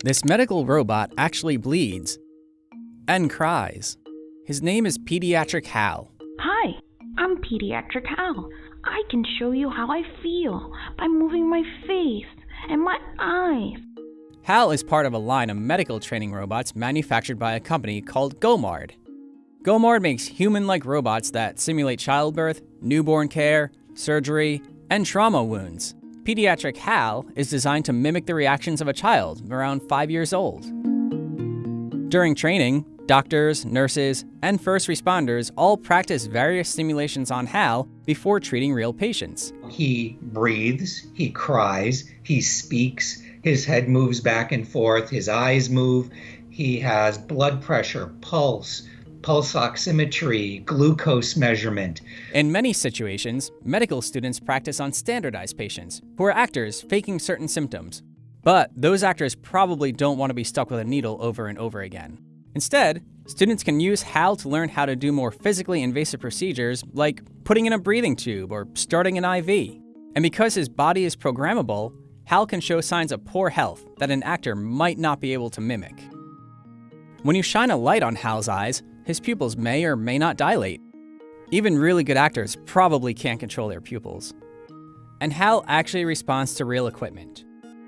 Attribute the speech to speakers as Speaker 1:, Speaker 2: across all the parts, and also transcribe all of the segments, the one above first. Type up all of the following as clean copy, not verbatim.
Speaker 1: This medical robot actually bleeds and cries. His name is Pediatric Hal.
Speaker 2: Hi, I'm Pediatric Hal. I can show you how I feel by moving my face and my eyes.
Speaker 1: Hal is part of a line of medical training robots manufactured by a company called Gomard. Gomard makes human-like robots that simulate childbirth, newborn care, surgery, and trauma wounds. Pediatric Hal is designed to mimic the reactions of a child around 5 years old. During training, doctors, nurses, and first responders all practice various simulations on Hal before treating real patients.
Speaker 3: He breathes, he cries, he speaks, his head moves back and forth, his eyes move, he has blood pressure, pulse oximetry, glucose measurement.
Speaker 1: In many situations, medical students practice on standardized patients who are actors faking certain symptoms. But those actors probably don't want to be stuck with a needle over and over again. Instead, students can use Hal to learn how to do more physically invasive procedures like putting in a breathing tube or starting an IV. And because his body is programmable, Hal can show signs of poor health that an actor might not be able to mimic. When you shine a light on Hal's eyes, his pupils may or may not dilate. Even really good actors probably can't control their pupils. And Hal actually responds to real equipment.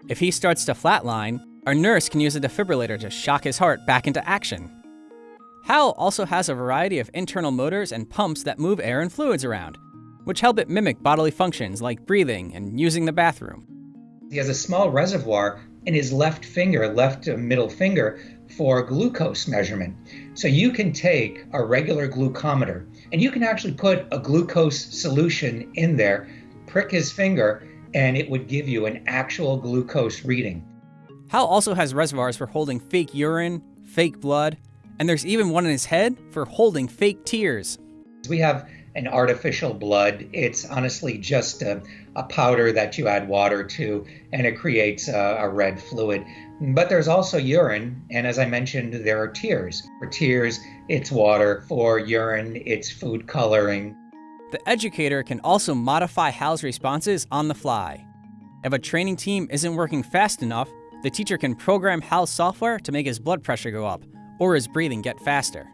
Speaker 1: If he starts to flatline, our nurse can use a defibrillator to shock his heart back into action. Hal also has a variety of internal motors and pumps that move air and fluids around, which help it mimic bodily functions like breathing and using the bathroom.
Speaker 3: He has a small reservoir in his left middle finger, for glucose measurement. So you can take a regular glucometer and you can actually put a glucose solution in there, prick his finger, and it would give you an actual glucose reading.
Speaker 1: Hal also has reservoirs for holding fake urine, fake blood, and there's even one in his head for holding fake tears.
Speaker 3: We have an artificial blood. It's honestly just a powder that you add water to, and it creates a red fluid. But there's also urine, and as I mentioned, there are tears. For tears, it's water. For urine, it's food coloring.
Speaker 1: The educator can also modify Hal's responses on the fly. If a training team isn't working fast enough, the teacher can program Hal's software to make his blood pressure go up, or his breathing get faster.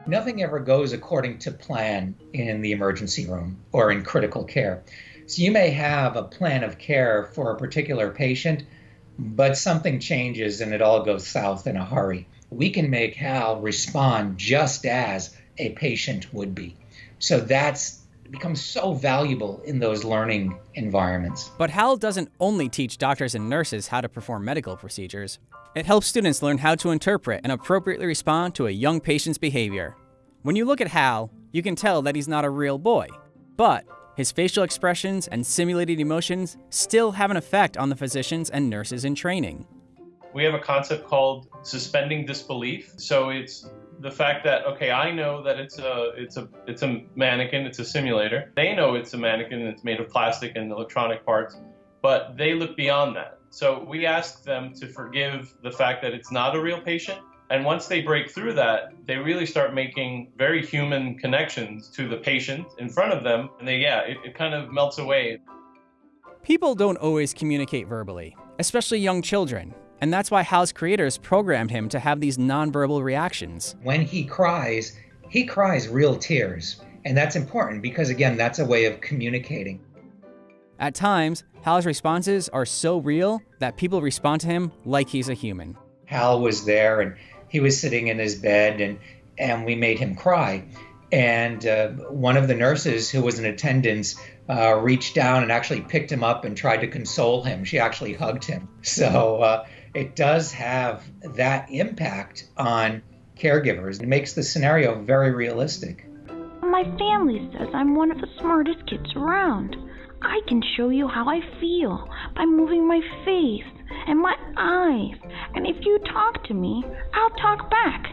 Speaker 3: Nothing ever goes according to plan in the emergency room or in critical care. So you may have a plan of care for a particular patient, but something changes and it all goes south in a hurry. We can make Hal respond just as a patient would be. So that's becomes so valuable in those learning environments.
Speaker 1: But Hal doesn't only teach doctors and nurses how to perform medical procedures. It helps students learn how to interpret and appropriately respond to a young patient's behavior. When you look at Hal, you can tell that he's not a real boy, but his facial expressions and simulated emotions still have an effect on the physicians and nurses in training.
Speaker 4: We have a concept called suspending disbelief. So it's the fact that, okay, I know that it's a mannequin, it's a simulator. They know it's a mannequin and it's made of plastic and electronic parts, but they look beyond that. So we ask them to forgive the fact that it's not a real patient. And once they break through that, they really start making very human connections to the patient in front of them. And it kind of melts away.
Speaker 1: People don't always communicate verbally, especially young children. And that's why Hal's creators programmed him to have these nonverbal reactions.
Speaker 3: When he cries real tears. And that's important because, again, that's a way of communicating.
Speaker 1: At times, Hal's responses are so real that people respond to him like he's a human.
Speaker 3: Hal was there and he was sitting in his bed and we made him cry. And one of the nurses who was in attendance reached down and actually picked him up and tried to console him. She actually hugged him. So it does have that impact on caregivers. It makes the scenario very realistic.
Speaker 2: My family says I'm one of the smartest kids around. I can show you how I feel by moving my face and my eyes. And if you talk to me, I'll talk back.